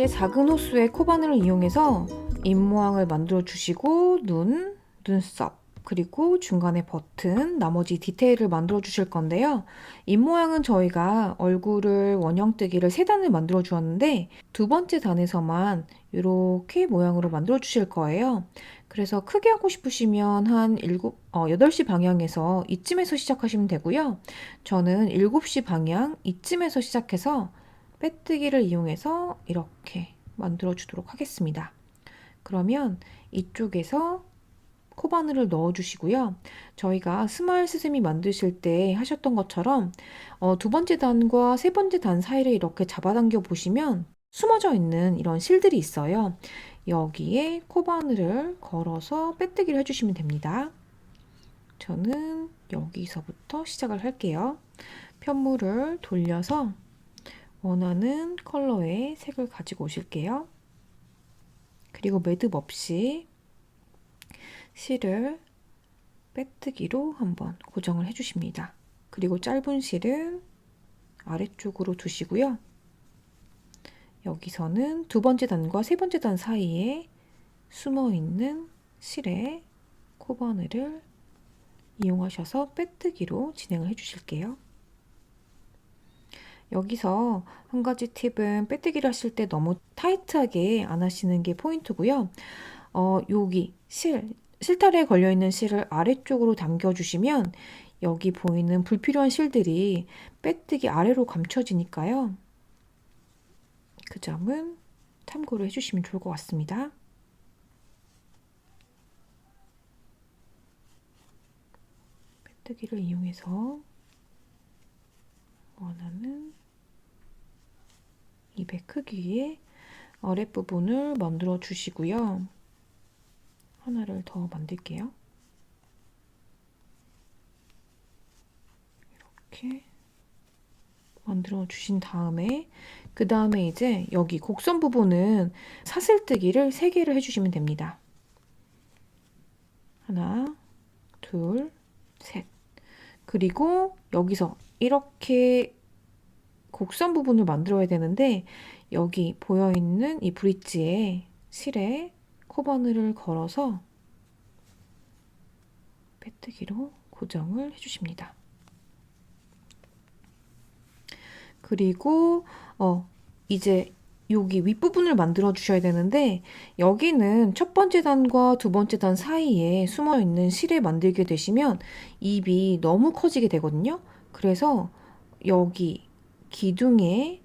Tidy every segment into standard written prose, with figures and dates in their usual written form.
이렇게 작은 호수의 코바늘을 이용해서 입 모양을 만들어 주시고 눈, 눈썹, 그리고 중간에 버튼, 나머지 디테일을 만들어 주실 건데요. 입 모양은 저희가 얼굴을 원형뜨기를 3단을 만들어 주었는데 두 번째 단에서만 이렇게 모양으로 만들어 주실 거예요. 그래서 크게 하고 싶으시면 한 8시 방향에서 이쯤에서 시작하시면 되고요. 저는 7시 방향 이쯤에서 시작해서 빼뜨기를 이용해서 이렇게 만들어 주도록 하겠습니다. 그러면 이쪽에서 코바늘을 넣어 주시고요. 저희가 스마일 스승이 만드실 때 하셨던 것처럼 두 번째 단과 세 번째 단 사이를 이렇게 잡아당겨 보시면 숨어져 있는 이런 실들이 있어요. 여기에 코바늘을 걸어서 빼뜨기를 해주시면 됩니다. 저는 여기서부터 시작을 할게요. 편물을 돌려서 원하는 컬러의 색을 가지고 오실게요. 그리고 매듭 없이 실을 빼뜨기로 한번 고정을 해주십니다. 그리고 짧은 실은 아래쪽으로 두시고요. 여기서는 두 번째 단과 세 번째 단 사이에 숨어 있는 실에 코바늘을 이용하셔서 빼뜨기로 진행을 해주실게요. 여기서 한 가지 팁은 빼뜨기를 하실 때 너무 타이트하게 안 하시는 게 포인트고요. 여기 실타래에 걸려있는 실을 아래쪽으로 당겨주시면 여기 보이는 불필요한 실들이 빼뜨기 아래로 감춰지니까요. 그 점은 참고로 해주시면 좋을 것 같습니다. 빼뜨기를 이용해서 원하는 입의 크기의 아랫부분을 만들어 주시고요. 하나를 더 만들게요. 이렇게 만들어 주신 다음에 그 다음에 이제 여기 곡선 부분은 사슬뜨기를 3개를 해주시면 됩니다. 하나, 둘, 셋. 그리고 여기서 이렇게 곡선 부분을 만들어야 되는데 여기 보여있는 이 브릿지에 실에 코바늘을 걸어서 빼뜨기로 고정을 해주십니다. 그리고 이제 여기 윗부분을 만들어 주셔야 되는데 여기는 첫 번째 단과 두 번째 단 사이에 숨어 있는 실에 만들게 되시면 입이 너무 커지게 되거든요. 그래서 여기 기둥에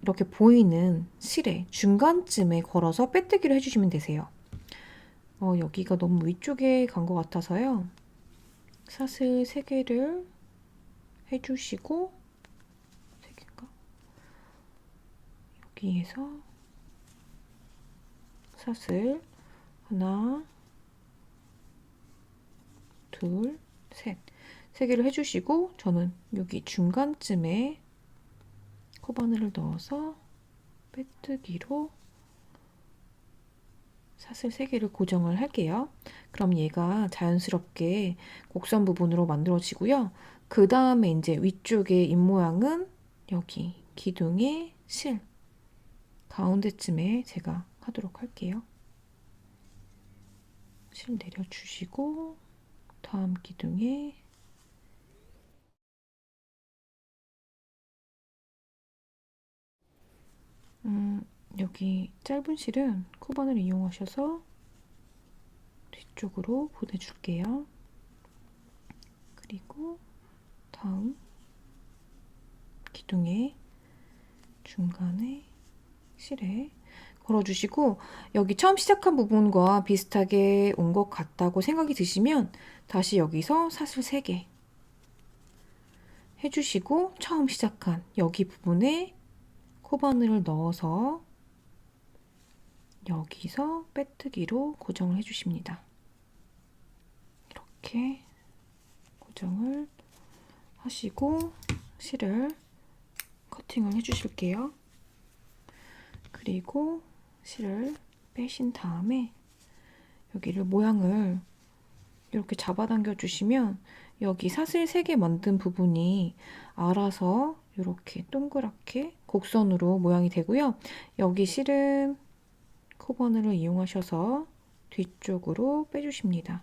이렇게 보이는 실에 중간쯤에 걸어서 빼뜨기를 해주시면 되세요. 여기가 너무 위쪽에 간 것 같아서요. 사슬 3개를 해주시고 3개인가? 여기에서 사슬 하나, 둘, 셋. 3개를 해주시고 저는 여기 중간쯤에 코바늘을 넣어서 빼뜨기로 사슬 3개를 고정을 할게요. 그럼 얘가 자연스럽게 곡선 부분으로 만들어지고요. 그 다음에 이제 위쪽의 입 모양은 여기 기둥의 실 가운데쯤에 제가 하도록 할게요. 실 내려주시고 다음 기둥에 여기 짧은 실은 코바늘을 이용하셔서 뒤쪽으로 보내줄게요. 그리고 다음 기둥의 중간에 실에 걸어주시고 여기 처음 시작한 부분과 비슷하게 온 것 같다고 생각이 드시면 다시 여기서 사슬 3개 해주시고 처음 시작한 여기 부분에 코바늘을 넣어서 여기서 빼뜨기로 고정을 해주십니다. 이렇게 고정을 하시고 실을 커팅을 해주실게요. 그리고 실을 빼신 다음에 여기를 모양을 이렇게 잡아당겨 주시면 여기 사슬 3개 만든 부분이 알아서 이렇게 동그랗게 곡선으로 모양이 되고요. 여기 실은 코바늘을 이용하셔서 뒤쪽으로 빼주십니다.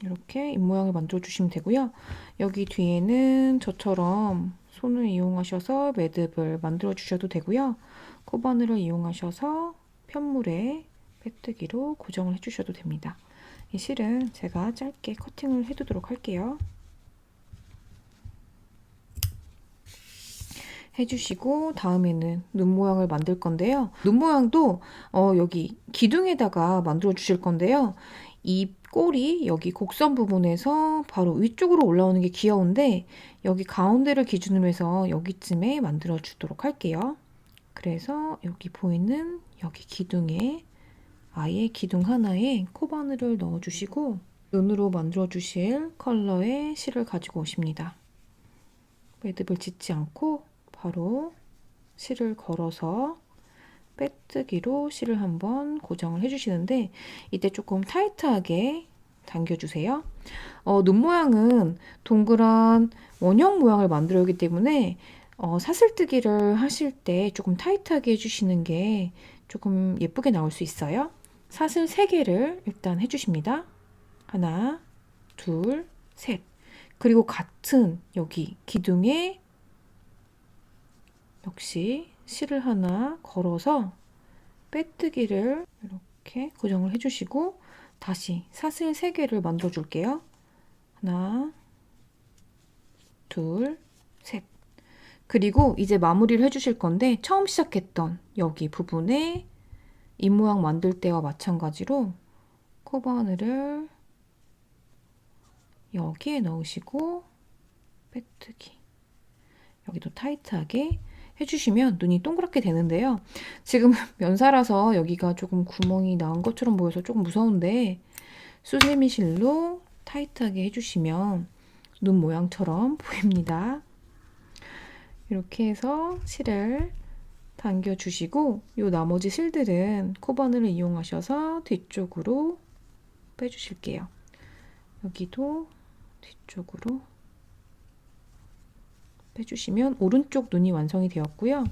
이렇게 입모양을 만들어 주시면 되고요. 여기 뒤에는 저처럼 손을 이용하셔서 매듭을 만들어 주셔도 되고요. 코바늘을 이용하셔서 편물에 빼뜨기로 고정을 해주셔도 됩니다. 이 실은 제가 짧게 커팅을 해두도록 할게요. 해주시고 다음에는 눈 모양을 만들 건데요. 눈 모양도 여기 기둥에다가 만들어 주실 건데요. 이 꼬리 여기 곡선 부분에서 바로 위쪽으로 올라오는 게 귀여운데 여기 가운데를 기준으로 해서 여기쯤에 만들어 주도록 할게요. 그래서 여기 보이는 여기 기둥에 아예 기둥 하나에 코바늘을 넣어 주시고 눈으로 만들어 주실 컬러의 실을 가지고 오십니다. 매듭을 짓지 않고 바로 실을 걸어서 빼뜨기로 실을 한번 고정을 해주시는데 이때 조금 타이트하게 당겨주세요. 눈 모양은 동그란 원형 모양을 만들어야 하기 때문에 사슬뜨기를 하실 때 조금 타이트하게 해주시는 게 조금 예쁘게 나올 수 있어요. 사슬 3개를 일단 해주십니다. 하나, 둘, 셋. 그리고 같은 여기 기둥에 역시 실을 하나 걸어서 빼뜨기를 이렇게 고정을 해주시고 다시 사슬 3개를 만들어 줄게요. 하나, 둘, 셋. 그리고 이제 마무리를 해주실 건데 처음 시작했던 여기 부분에 입모양 만들 때와 마찬가지로 코바늘을 여기에 넣으시고 빼뜨기. 여기도 타이트하게 해주시면 눈이 동그랗게 되는데요. 지금 면사라서 여기가 조금 구멍이 난 것처럼 보여서 조금 무서운데 수세미 실로 타이트하게 해주시면 눈 모양처럼 보입니다. 이렇게 해서 실을 당겨주시고 이 나머지 실들은 코바늘을 이용하셔서 뒤쪽으로 빼주실게요. 여기도 뒤쪽으로 빼주시면 오른쪽 눈이 완성이 되었고요.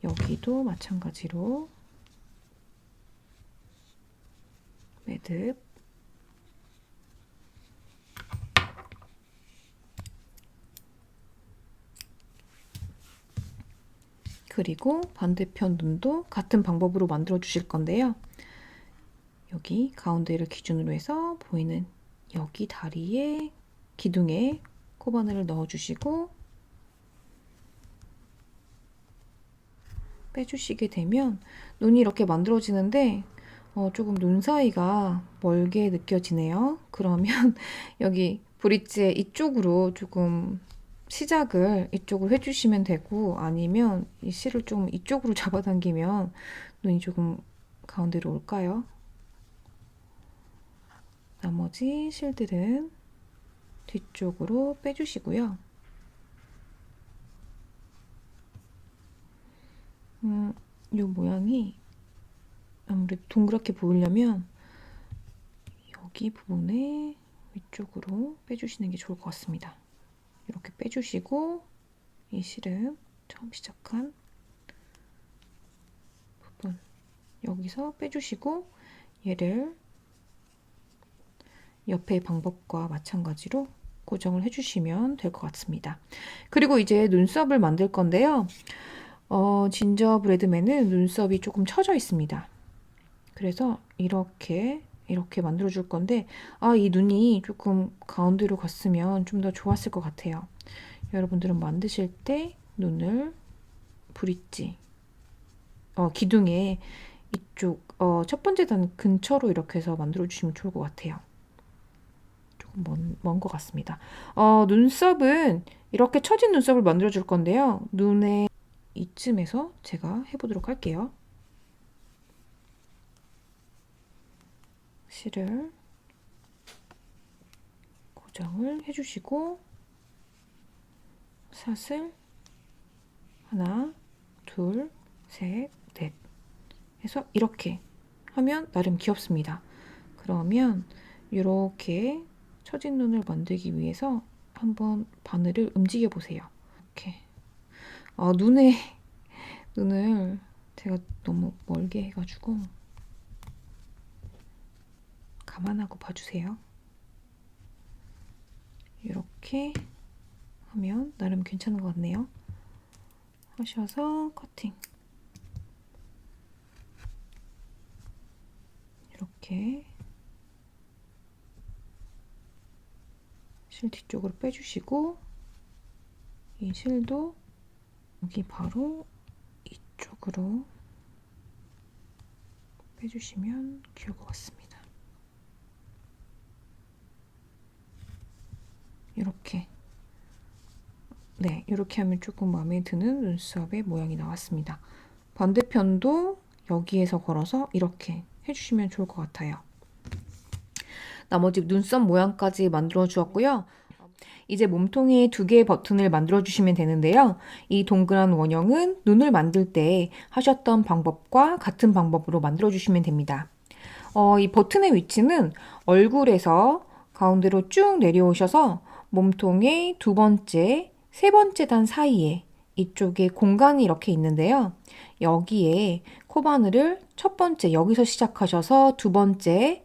여기도 마찬가지로 매듭 그리고 반대편 눈도 같은 방법으로 만들어 주실 건데요. 여기 가운데를 기준으로 해서 보이는 여기 다리에 기둥에 코바늘을 넣어 주시고 빼주시게 되면 눈이 이렇게 만들어지는데 조금 눈 사이가 멀게 느껴지네요. 그러면 여기 브릿지 이쪽으로 조금 시작을 이쪽으로 해주시면 되고 아니면 이 실을 좀 이쪽으로 잡아당기면 눈이 조금 가운데로 올까요? 나머지 실들은 뒤쪽으로 빼주시고요. 이 모양이 아무래도 동그랗게 보이려면 여기 부분에 위쪽으로 빼주시는 게 좋을 것 같습니다. 이렇게 빼주시고 이 실은 처음 시작한 부분 여기서 빼주시고 얘를 옆의 방법과 마찬가지로 고정을 해주시면 될 것 같습니다. 그리고 이제 눈썹을 만들 건데요. 진저브레드맨은 눈썹이 조금 처져 있습니다. 그래서 이렇게 만들어 줄 건데 이 눈이 조금 가운데로 갔으면 좀 더 좋았을 것 같아요. 여러분들은 만드실 때 눈을 브릿지 기둥에 이쪽 첫 번째 단 근처로 이렇게 해서 만들어 주시면 좋을 것 같아요. 조금 먼 것 같습니다. 눈썹은 이렇게 처진 눈썹을 만들어 줄 건데요. 눈에 이쯤에서 제가 해보도록 할게요. 실을 고정을 해주시고 사슬 하나, 둘, 셋, 넷 해서 이렇게 하면 나름 귀엽습니다. 그러면 이렇게 처진 눈을 만들기 위해서 한번 바늘을 움직여 보세요. 눈을 제가 너무 멀게 해가지고 감안하고 봐주세요. 이렇게 하면 나름 괜찮은 것 같네요. 하셔서 커팅. 이렇게 실 뒤쪽으로 빼주시고, 이 실도 여기 바로 이쪽으로 빼주시면 귀여울 것 같습니다. 이렇게. 네, 이렇게 하면 조금 마음에 드는 눈썹의 모양이 나왔습니다. 반대편도 여기에서 걸어서 이렇게 해주시면 좋을 것 같아요. 나머지 눈썹 모양까지 만들어 주었고요. 이제 몸통에 2개의 버튼을 만들어 주시면 되는데요. 이 동그란 원형은 눈을 만들 때 하셨던 방법과 같은 방법으로 만들어 주시면 됩니다. 이 버튼의 위치는 얼굴에서 가운데로 쭉 내려오셔서 몸통의 2번째, 3번째 단 사이에 이쪽에 공간이 이렇게 있는데요. 여기에 코바늘을 첫 번째 여기서 시작하셔서 2번째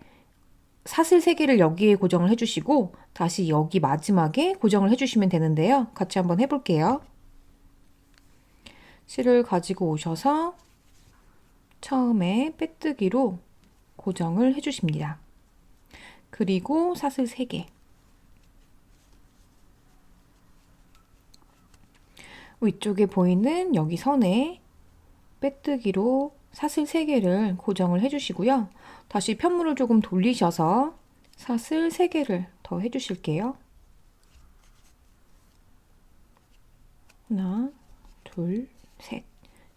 사슬 3개를 여기에 고정을 해주시고 다시 여기 마지막에 고정을 해주시면 되는데요. 같이 한번 해볼게요. 실을 가지고 오셔서 처음에 빼뜨기로 고정을 해주십니다. 그리고 사슬 3개. 위쪽에 보이는 여기 선에 빼뜨기로 사슬 3개를 고정을 해주시고요. 다시 편물을 조금 돌리셔서 사슬 3개를 더 해주실게요. 하나, 둘, 셋.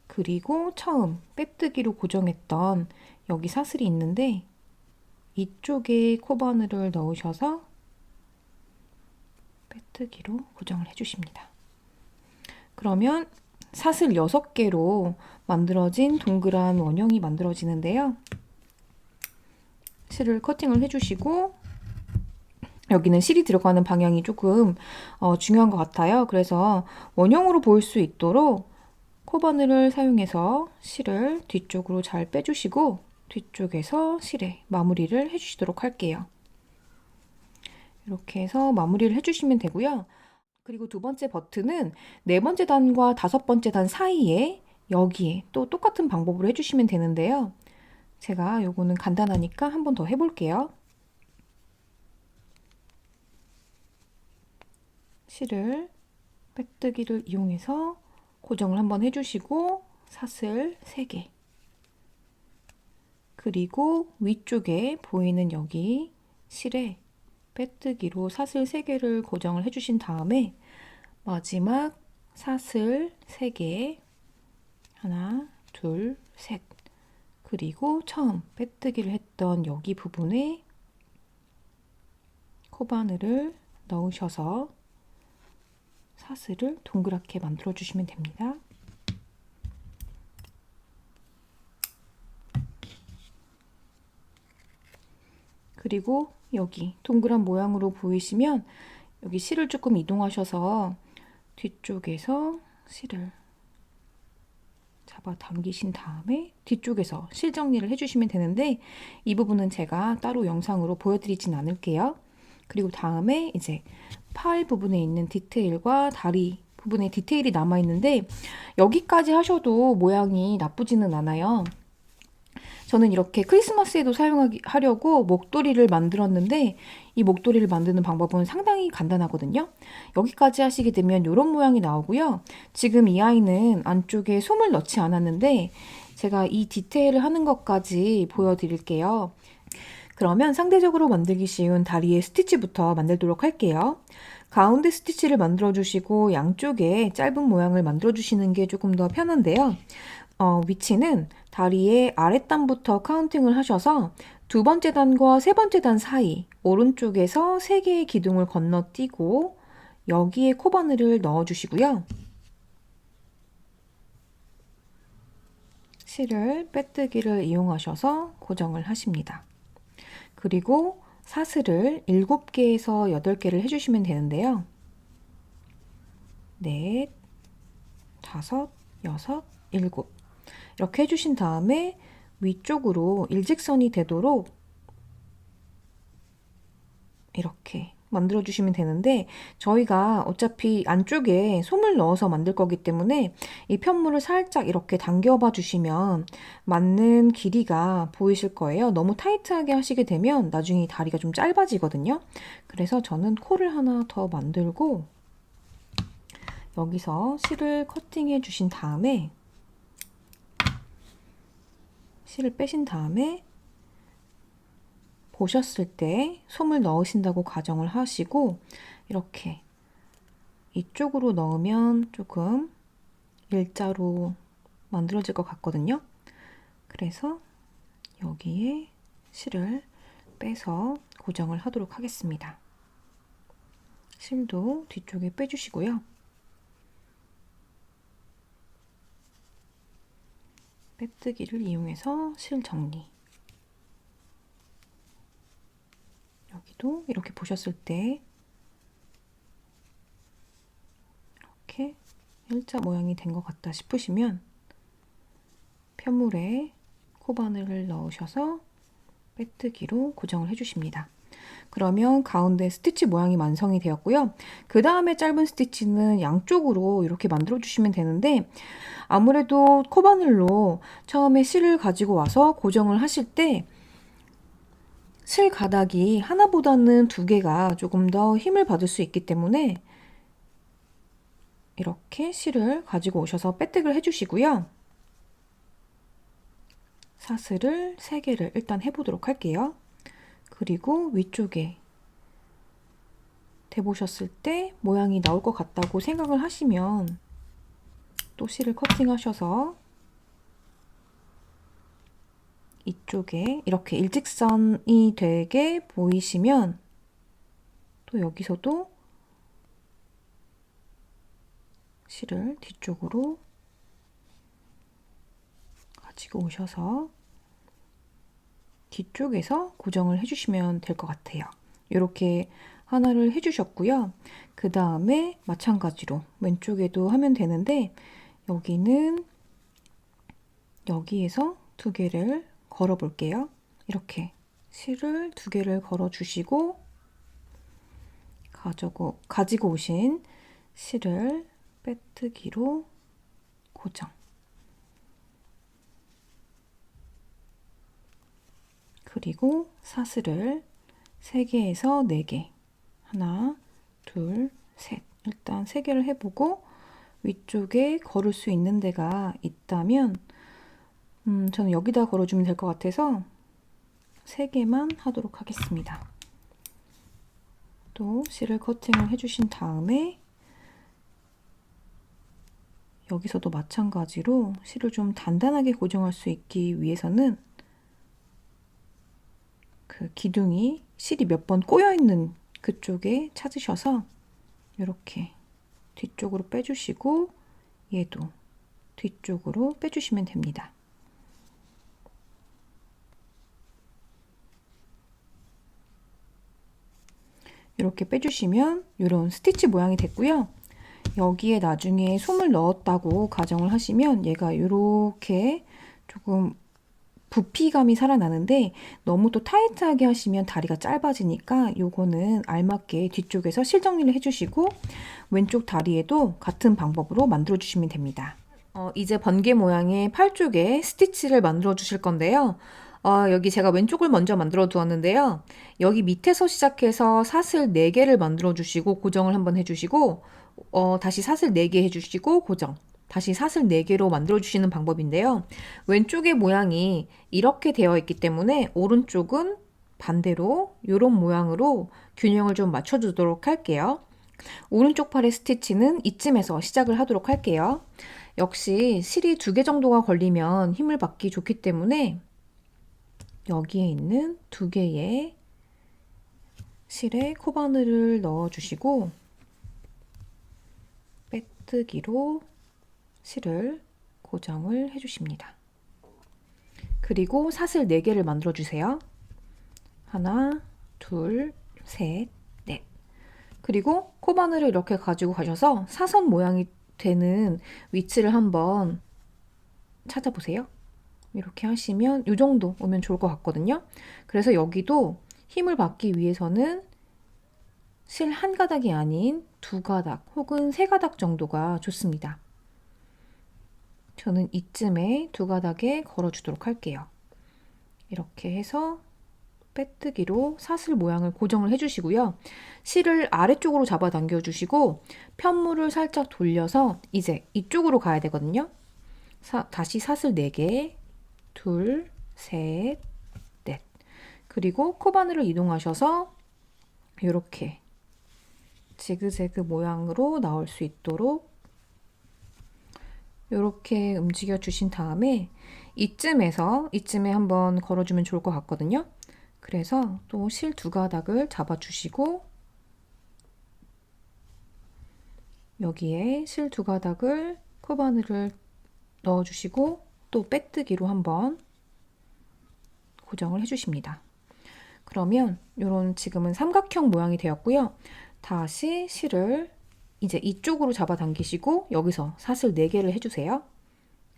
그리고 처음 빼뜨기로 고정했던 여기 사슬이 있는데 이쪽에 코바늘을 넣으셔서 빼뜨기로 고정을 해주십니다. 그러면 사슬 6개로 만들어진 동그란 원형이 만들어지는데요. 실을 커팅을 해주시고 여기는 실이 들어가는 방향이 조금 중요한 것 같아요. 그래서 원형으로 보일 수 있도록 코바늘을 사용해서 실을 뒤쪽으로 잘 빼주시고 뒤쪽에서 실에 마무리를 해주시도록 할게요. 이렇게 해서 마무리를 해주시면 되고요. 그리고 2번째 버튼은 4번째 단과 5번째 단 사이에 여기에 또 똑같은 방법으로 해주시면 되는데요. 제가 요거는 간단하니까 한 번 더 해볼게요. 실을 빼뜨기를 이용해서 고정을 한번 해주시고 사슬 3개 그리고 위쪽에 보이는 여기 실에 빼뜨기로 사슬 3개를 고정을 해주신 다음에 마지막 사슬 3개 하나, 둘, 셋 그리고 처음 빼뜨기를 했던 여기 부분에 코바늘을 넣으셔서 사슬을 동그랗게 만들어 주시면 됩니다. 그리고 여기 동그란 모양으로 보이시면 여기 실을 조금 이동하셔서 뒤쪽에서 실을 잡아 당기신 다음에 뒤쪽에서 실 정리를 해주시면 되는데 이 부분은 제가 따로 영상으로 보여드리진 않을게요. 그리고 다음에 이제 팔 부분에 있는 디테일과 다리 부분에 디테일이 남아있는데 여기까지 하셔도 모양이 나쁘지는 않아요. 저는 이렇게 크리스마스에도 사용하려고 목도리를 만들었는데 이 목도리를 만드는 방법은 상당히 간단하거든요. 여기까지 하시게 되면 이런 모양이 나오고요. 지금 이 아이는 안쪽에 솜을 넣지 않았는데 제가 이 디테일을 하는 것까지 보여드릴게요. 그러면 상대적으로 만들기 쉬운 다리의 스티치부터 만들도록 할게요. 가운데 스티치를 만들어 주시고 양쪽에 짧은 모양을 만들어 주시는 게 조금 더 편한데요. 위치는 다리의 아랫단부터 카운팅을 하셔서 2번째 단과 3번째 단 사이 오른쪽에서 3개의 기둥을 건너뛰고 여기에 코바늘을 넣어 주시고요. 실을 빼뜨기를 이용하셔서 고정을 하십니다. 그리고 사슬을 7개에서 8개를 해주시면 되는데요. 넷, 5, 6, 7 이렇게 해주신 다음에 위쪽으로 일직선이 되도록 이렇게 만들어 주시면 되는데, 저희가 어차피 안쪽에 솜을 넣어서 만들 거기 때문에 이 편물을 살짝 이렇게 당겨봐 주시면 맞는 길이가 보이실 거예요. 너무 타이트하게 하시게 되면 나중에 다리가 좀 짧아지거든요. 그래서 저는 코를 하나 더 만들고 여기서 실을 커팅해 주신 다음에, 실을 빼신 다음에 보셨을 때 솜을 넣으신다고 가정을 하시고, 이렇게 이쪽으로 넣으면 조금 일자로 만들어질 것 같거든요. 그래서 여기에 실을 빼서 고정을 하도록 하겠습니다. 실도 뒤쪽에 빼주시고요. 빼뜨기를 이용해서 실 정리. 여기도 이렇게 보셨을 때 이렇게 일자 모양이 된 것 같다 싶으시면 편물에 코바늘을 넣으셔서 빼뜨기로 고정을 해주십니다. 그러면 가운데 스티치 모양이 완성이 되었고요. 그 다음에 짧은 스티치는 양쪽으로 이렇게 만들어 주시면 되는데, 아무래도 코바늘로 처음에 실을 가지고 와서 고정을 하실 때 실 가닥이 하나보다는 2개가 조금 더 힘을 받을 수 있기 때문에 이렇게 실을 가지고 오셔서 빼뜨기를 해주시고요. 사슬을 3개를 일단 해보도록 할게요. 그리고 위쪽에 대보셨을 때 모양이 나올 것 같다고 생각을 하시면 또 실을 커팅하셔서 이쪽에 이렇게 일직선이 되게 보이시면 또 여기서도 실을 뒤쪽으로 가지고 오셔서 뒤쪽에서 고정을 해주시면 될 것 같아요. 이렇게 하나를 해주셨고요. 그 다음에 마찬가지로 왼쪽에도 하면 되는데, 여기는 여기에서 2개를 걸어 볼게요. 이렇게 실을 2개를 걸어 주시고 가지고 오신 실을 빼뜨기로 고정. 그리고 사슬을 3개에서 4개, 하나, 둘, 셋, 일단 3개를 해보고 위쪽에 걸을 수 있는 데가 있다면 저는 여기다 걸어주면 될 것 같아서 3개만 하도록 하겠습니다. 또 실을 커팅을 해주신 다음에 여기서도 마찬가지로 실을 좀 단단하게 고정할 수 있기 위해서는 그 기둥이 실이 몇 번 꼬여 있는 그쪽에 찾으셔서 이렇게 뒤쪽으로 빼주시고 얘도 뒤쪽으로 빼주시면 됩니다. 이렇게 빼주시면 이런 스티치 모양이 됐고요. 여기에 나중에 솜을 넣었다고 가정을 하시면 얘가 이렇게 조금 부피감이 살아나는데, 너무 또 타이트하게 하시면 다리가 짧아지니까 요거는 알맞게 뒤쪽에서 실 정리를 해주시고 왼쪽 다리에도 같은 방법으로 만들어 주시면 됩니다. 이제 번개 모양의 팔 쪽에 스티치를 만들어 주실 건데요. 여기 제가 왼쪽을 먼저 만들어 두었는데요. 여기 밑에서 시작해서 사슬 4개를 만들어 주시고 고정을 한번 해주시고, 다시 사슬 4개 해주시고 고정, 다시 사슬 4개로 만들어 주시는 방법인데요. 왼쪽의 모양이 이렇게 되어 있기 때문에 오른쪽은 반대로 이런 모양으로 균형을 좀 맞춰주도록 할게요. 오른쪽 팔의 스티치는 이쯤에서 시작을 하도록 할게요. 역시 실이 2개 정도가 걸리면 힘을 받기 좋기 때문에 여기에 있는 2개의 실에 코바늘을 넣어주시고 빼뜨기로 실을 고정을 해주십니다. 그리고 사슬 4개를 만들어 주세요. 하나, 둘, 셋, 넷. 그리고 코바늘을 이렇게 가지고 가셔서 사선 모양이 되는 위치를 한번 찾아보세요. 이렇게 하시면 이 정도 오면 좋을 것 같거든요. 그래서 여기도 힘을 받기 위해서는 실 한 가닥이 아닌 두 가닥 혹은 세 가닥 정도가 좋습니다. 저는 이쯤에 두 가닥에 걸어주도록 할게요. 이렇게 해서 빼뜨기로 사슬 모양을 고정을 해주시고요. 실을 아래쪽으로 잡아당겨 주시고 편물을 살짝 돌려서 이제 이쪽으로 가야 되거든요. 다시 사슬 4개, 둘, 셋, 넷. 그리고 코바늘을 이동하셔서 이렇게 지그재그 모양으로 나올 수 있도록 이렇게 움직여 주신 다음에 이쯤에 한번 걸어주면 좋을 것 같거든요. 그래서 또 실 두 가닥을 잡아주시고 여기에 실 두 가닥을 코바늘을 넣어주시고 또 빼뜨기로 한번 고정을 해주십니다. 그러면 이런 지금은 삼각형 모양이 되었고요. 다시 실을 이제 이쪽으로 잡아당기시고 여기서 사슬 4개를 해주세요.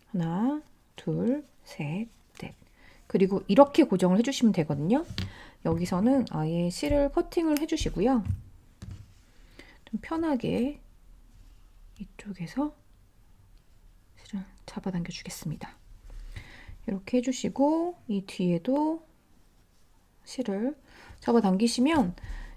하나, 둘, 셋, 넷. 그리고 이렇게 고정을 해주시면 되거든요. 여기서는 아예 실을 커팅을 해주시고요. 좀 편하게 이쪽에서 실을 잡아당겨 주겠습니다. 이렇게 해주시고 이 뒤에도 실을 잡아당기시면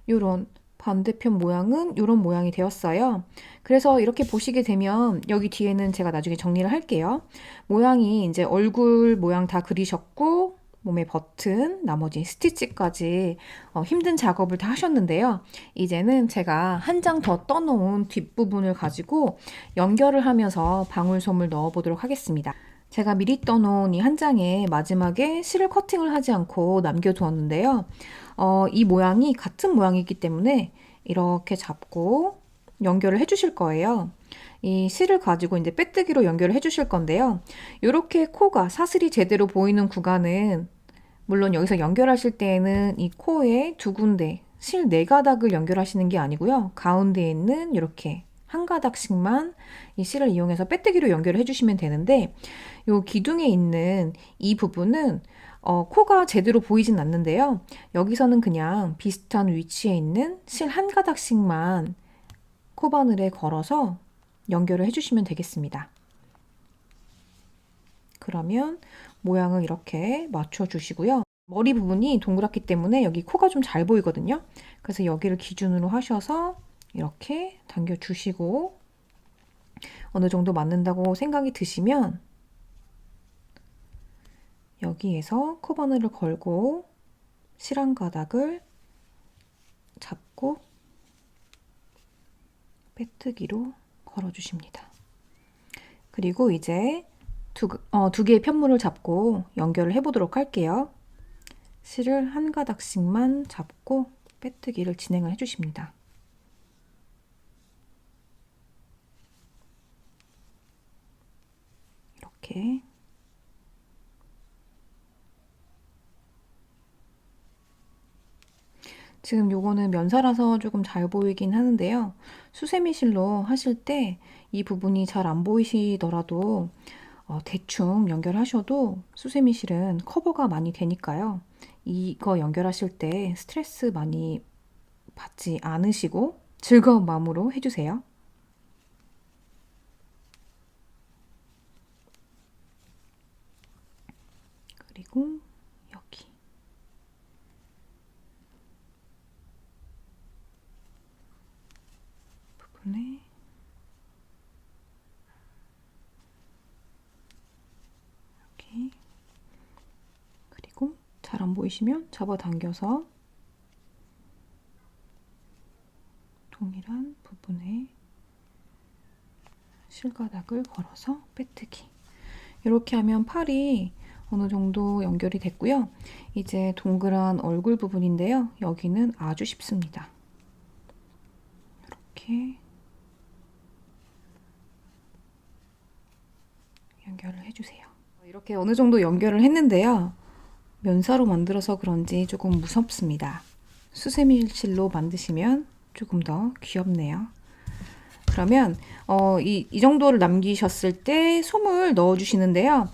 이런 반대편 모양은 이런 모양이 되었어요. 그래서 이렇게 보시게 되면 여기 뒤에는 제가 나중에 정리를 할게요. 모양이 이제 얼굴 모양 다 그리셨고 몸에 버튼, 나머지 스티치까지 힘든 작업을 다 하셨는데요. 이제는 제가 한 장 더 떠놓은 뒷부분을 가지고 연결을 하면서 방울솜을 넣어보도록 하겠습니다. 제가 미리 떠놓은 이 한 장에 마지막에 실을 커팅을 하지 않고 남겨두었는데요. 이 모양이 같은 모양이기 때문에 이렇게 잡고 연결을 해주실 거예요. 이 실을 가지고 이제 빼뜨기로 연결을 해주실 건데요. 이렇게 코가 사슬이 제대로 보이는 구간은 물론 여기서 연결하실 때에는 이 코에 두 군데 실 4가닥을 연결하시는 게 아니고요. 가운데에 있는 이렇게 한 가닥씩만 이 실을 이용해서 빼뜨기로 연결을 해주시면 되는데 이 기둥에 있는 이 부분은 코가 제대로 보이진 않는데요. 여기서는 그냥 비슷한 위치에 있는 실 한 가닥씩만 코바늘에 걸어서 연결을 해주시면 되겠습니다. 그러면 모양을 이렇게 맞춰주시고요. 머리 부분이 동그랗기 때문에 여기 코가 좀 잘 보이거든요. 그래서 여기를 기준으로 하셔서 이렇게 당겨주시고 어느 정도 맞는다고 생각이 드시면 여기에서 코바늘을 걸고 실 한 가닥을 잡고 빼뜨기로 걸어주십니다. 그리고 이제 두 개의 편물을 잡고 연결을 해보도록 할게요. 실을 한 가닥씩만 잡고 빼뜨기를 진행을 해주십니다. 이렇게 지금 요거는 면사라서 조금 잘 보이긴 하는데요. 수세미 실로 하실 때 이 부분이 잘 안 보이시더라도 대충 연결하셔도 수세미 실은 커버가 많이 되니까요. 이거 연결하실 때 스트레스 많이 받지 않으시고 즐거운 마음으로 해주세요. 그리고 여기 부분에 이렇게 그리고 잘 안 보이시면 잡아당겨서 동일한 부분에 실가닥을 걸어서 빼뜨기. 이렇게 하면 팔이 어느 정도 연결이 됐고요. 이제 동그란 얼굴 부분인데요. 여기는 아주 쉽습니다. 이렇게 연결을 해주세요. 이렇게 어느 정도 연결을 했는데요. 면사로 만들어서 그런지 조금 무섭습니다. 수세미 실로 만드시면 조금 더 귀엽네요. 그러면 이 정도를 남기셨을 때 솜을 넣어주시는데요.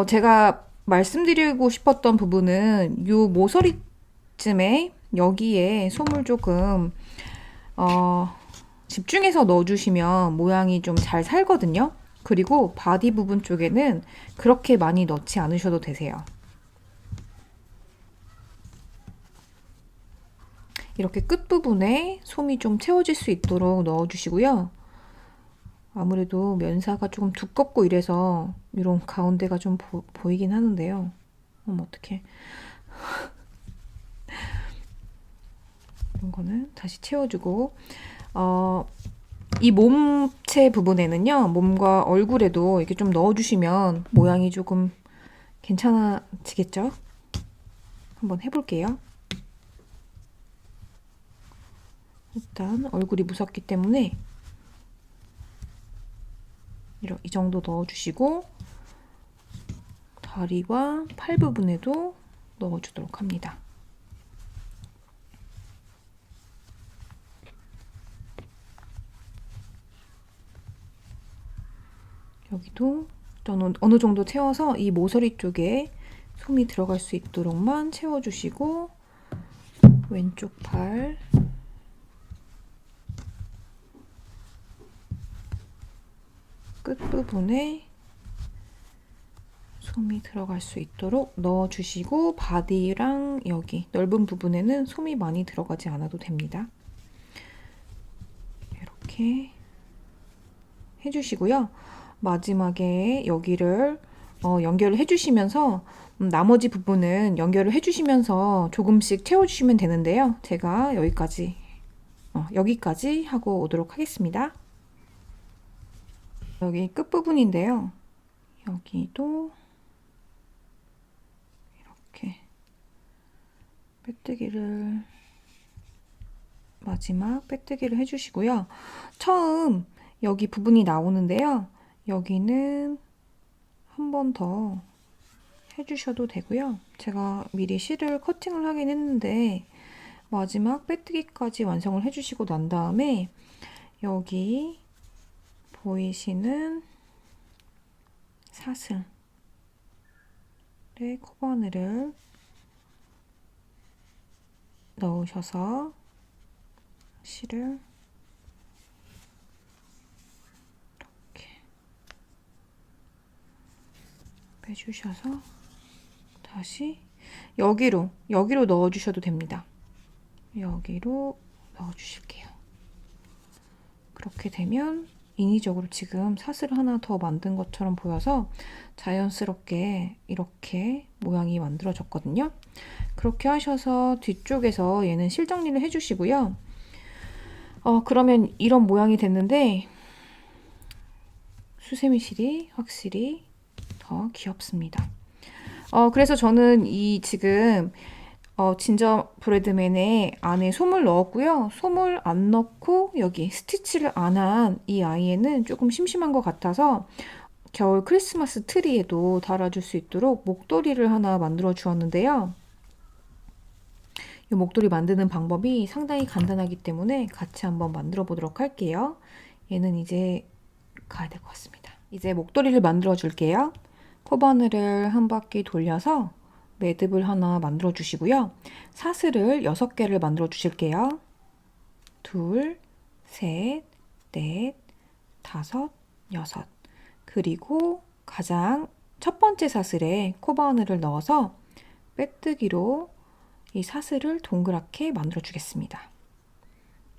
제가 말씀드리고 싶었던 부분은 요 모서리쯤에 여기에 솜을 조금 집중해서 넣어주시면 모양이 좀 잘 살거든요. 그리고 바디 부분 쪽에는 그렇게 많이 넣지 않으셔도 되세요. 이렇게 끝부분에 솜이 좀 채워질 수 있도록 넣어주시고요. 아무래도 면사가 조금 두껍고 이래서 이런 가운데가 좀 보이긴 하는데요. 어떡해. 이런 거는 다시 채워주고, 이 몸체 부분에는요, 몸과 얼굴에도 이렇게 좀 넣어주시면 모양이 조금 괜찮아지겠죠? 한번 해볼게요. 일단 얼굴이 무섭기 때문에 이 정도 넣어주시고 다리와 팔 부분에도 넣어주도록 합니다. 여기도 저는 어느 정도 채워서 이 모서리 쪽에 솜이 들어갈 수 있도록만 채워주시고 왼쪽 팔 끝부분에 솜이 들어갈 수 있도록 넣어주시고 바디랑 여기 넓은 부분에는 솜이 많이 들어가지 않아도 됩니다. 이렇게 해주시고요. 마지막에 여기를 연결을 해주시면서 나머지 부분은 연결을 해주시면서 조금씩 채워주시면 되는데요. 제가 여기까지 하고 오도록 하겠습니다. 여기 끝부분인데요. 여기도 이렇게 빼뜨기를 마지막 빼뜨기를 해주시고요. 처음 여기 부분이 나오는데요. 여기는 한 번 더 해주셔도 되고요. 제가 미리 실을 커팅을 하긴 했는데 마지막 빼뜨기까지 완성을 해주시고 난 다음에 여기 보이시는 사슬의 코바늘을 넣으셔서 실을 이렇게 빼주셔서 다시 여기로 넣어주셔도 됩니다. 여기로 넣어주실게요. 그렇게 되면 인위적으로 지금 사슬 하나 더 만든 것처럼 보여서 자연스럽게 이렇게 모양이 만들어졌거든요. 그렇게 하셔서 뒤쪽에서 얘는 실 정리를 해주시고요. 그러면 이런 모양이 됐는데 수세미 실이 확실히 더 귀엽습니다. 그래서 저는 이 지금 진저브레드맨에 안에 솜을 넣었고요. 솜을 안 넣고 여기 스티치를 안 한 이 아이에는 조금 심심한 것 같아서 겨울 크리스마스 트리에도 달아줄 수 있도록 목도리를 하나 만들어 주었는데요. 이 목도리 만드는 방법이 상당히 간단하기 때문에 같이 한번 만들어 보도록 할게요. 얘는 이제 가야 될 것 같습니다. 이제 목도리를 만들어 줄게요. 코바늘을 한 바퀴 돌려서 매듭을 하나 만들어 주시고요. 사슬을 6개를 만들어 주실게요. 2, 3, 4, 5, 6. 그리고 가장 첫 번째 사슬에 코바늘을 넣어서 빼뜨기로 이 사슬을 동그랗게 만들어 주겠습니다.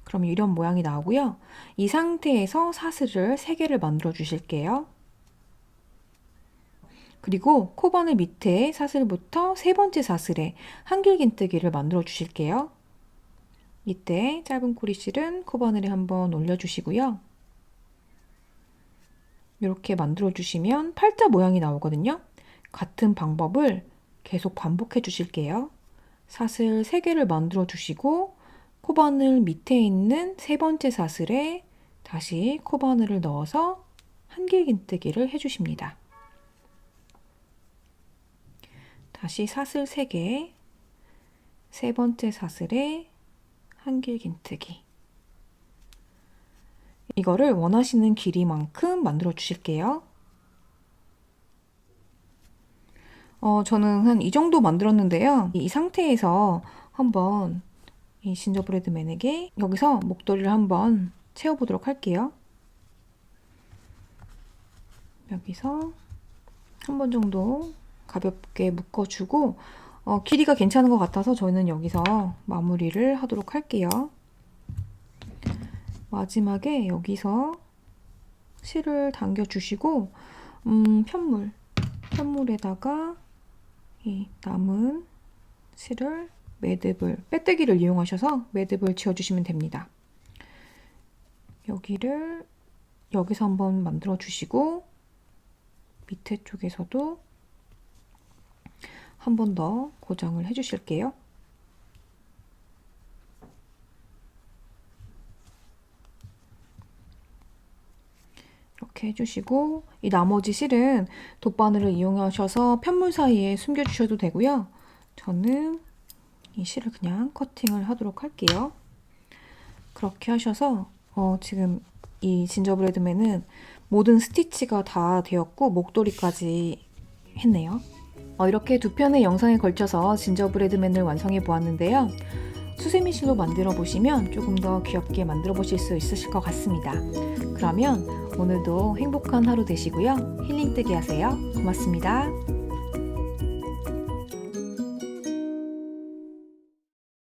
그럼 이런 모양이 나오고요. 이 상태에서 사슬을 3개를 만들어 주실게요. 그리고 코바늘 밑에 사슬부터 세 번째 사슬에 한길긴뜨기를 만들어 주실게요. 이때 짧은 꼬리실은 코바늘에 한번 올려주시고요. 이렇게 만들어 주시면 팔자 모양이 나오거든요. 같은 방법을 계속 반복해 주실게요. 사슬 3개를 만들어 주시고 코바늘 밑에 있는 세 번째 사슬에 다시 코바늘을 넣어서 한길긴뜨기를 해주십니다. 다시 사슬 3개, 세 번째 사슬에 한길긴뜨기. 이거를 원하시는 길이만큼 만들어 주실게요. 저는 한 이 정도 만들었는데요. 이 상태에서 한번 이 진저브레드맨에게 여기서 목도리를 한번 채워보도록 할게요. 여기서 한 번 정도 가볍게 묶어주고 길이가 괜찮은 것 같아서 저는 여기서 마무리를 하도록 할게요. 마지막에 여기서 실을 당겨주시고 편물에다가 이 남은 실을 매듭을, 빼뜨기를 이용하셔서 매듭을 지어주시면 됩니다. 여기서 한번 만들어 주시고 밑에 쪽에서도 한 번 더 고정을 해 주실게요. 이렇게 해주시고 이 나머지 실은 돗바늘을 이용하셔서 편물 사이에 숨겨주셔도 되고요. 저는 이 실을 그냥 커팅을 하도록 할게요. 그렇게 하셔서 지금 이 진저브레드맨은 모든 스티치가 다 되었고 목도리까지 했네요. 이렇게 두 편의 영상에 걸쳐서 진저브레드맨을 완성해 보았는데요. 수세미 실로 만들어 보시면 조금 더 귀엽게 만들어 보실 수 있으실 것 같습니다. 그러면 오늘도 행복한 하루 되시고요. 힐링되게 하세요. 고맙습니다.